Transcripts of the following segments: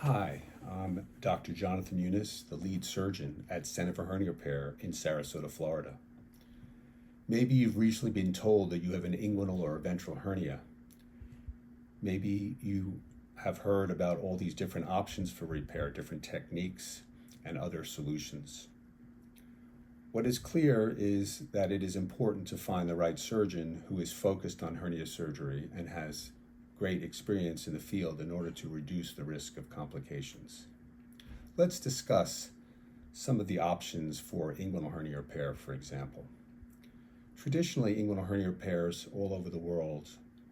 Hi, I'm Dr. Jonathan Yunis, the lead surgeon at Center for Hernia Repair in Sarasota, Florida. Maybe you've recently been told that you have an inguinal or a ventral hernia. Maybe you have heard about all these different options for repair, different techniques, and other solutions. What is clear is that it is important to find the right surgeon who is focused on hernia surgery and has great experience in the field in order to reduce the risk of complications. Let's discuss some of the options for inguinal hernia repair, for example. Traditionally, inguinal hernia repairs all over the world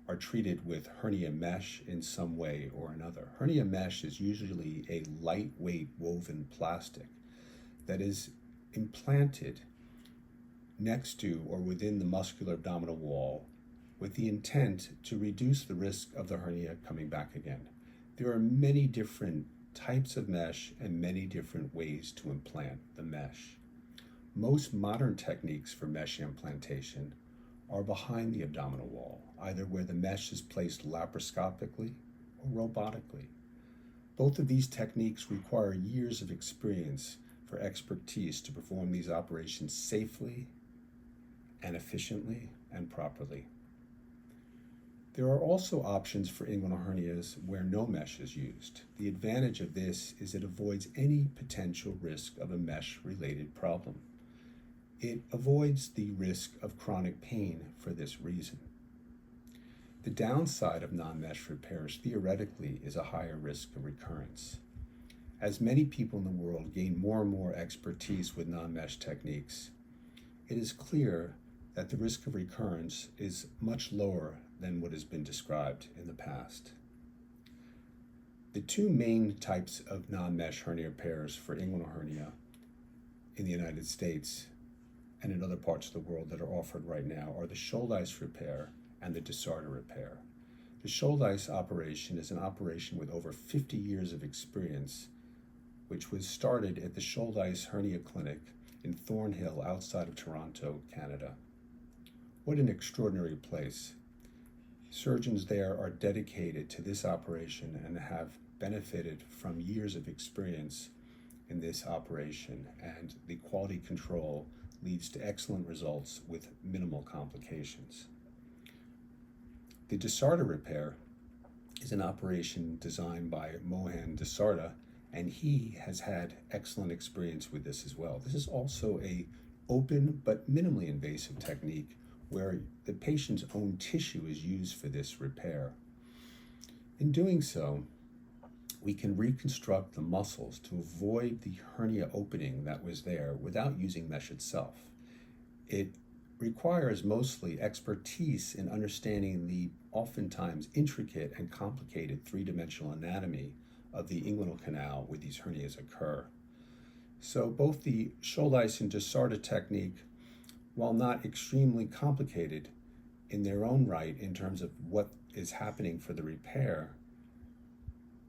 are treated with hernia mesh in some way or another. Hernia mesh is usually a lightweight woven plastic that is implanted next to or within the muscular abdominal wall with the intent to reduce the risk of the hernia coming back again. There are many different types of mesh and many different ways to implant the mesh. Most modern techniques for mesh implantation are behind the abdominal wall, either where the mesh is placed laparoscopically or robotically. Both of these techniques require years of experience for expertise to perform these operations safely and efficiently and properly. There are also options for inguinal hernias where no mesh is used. The advantage of this is it avoids any potential risk of a mesh-related problem. It avoids the risk of chronic pain for this reason. The downside of non-mesh repairs theoretically is a higher risk of recurrence. As many people in the world gain more and more expertise with non-mesh techniques, it is clear that the risk of recurrence is much lower than what has been described in the past. The two main types of non-mesh hernia repairs for inguinal hernia in the United States and in other parts of the world that are offered right now are the Schuldeis repair and the Desarda repair. The Schuldeis operation is an operation with over 50 years of experience, which was started at the Schuldeis Hernia Clinic in Thornhill outside of Toronto, Canada. What an extraordinary place. Surgeons there are dedicated to this operation and have benefited from years of experience in this operation, and the quality control leads to excellent results with minimal complications. The Desarda repair is an operation designed by Mohan Desarda, and he has had excellent experience with this as well. This is also an open but minimally invasive technique where the patient's own tissue is used for this repair. In doing so, we can reconstruct the muscles to avoid the hernia opening that was there without using mesh itself. It requires mostly expertise in understanding the oftentimes intricate and complicated three-dimensional anatomy of the inguinal canal where these hernias occur. So both the Schuldeis and Desarda technique, while not extremely complicated in their own right in terms of what is happening for the repair,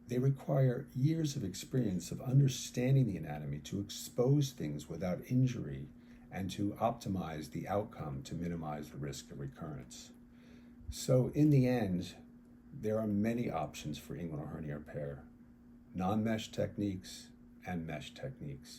they require years of experience of understanding the anatomy to expose things without injury and to optimize the outcome to minimize the risk of recurrence. So in the end, there are many options for inguinal hernia repair: non-mesh techniques and mesh techniques.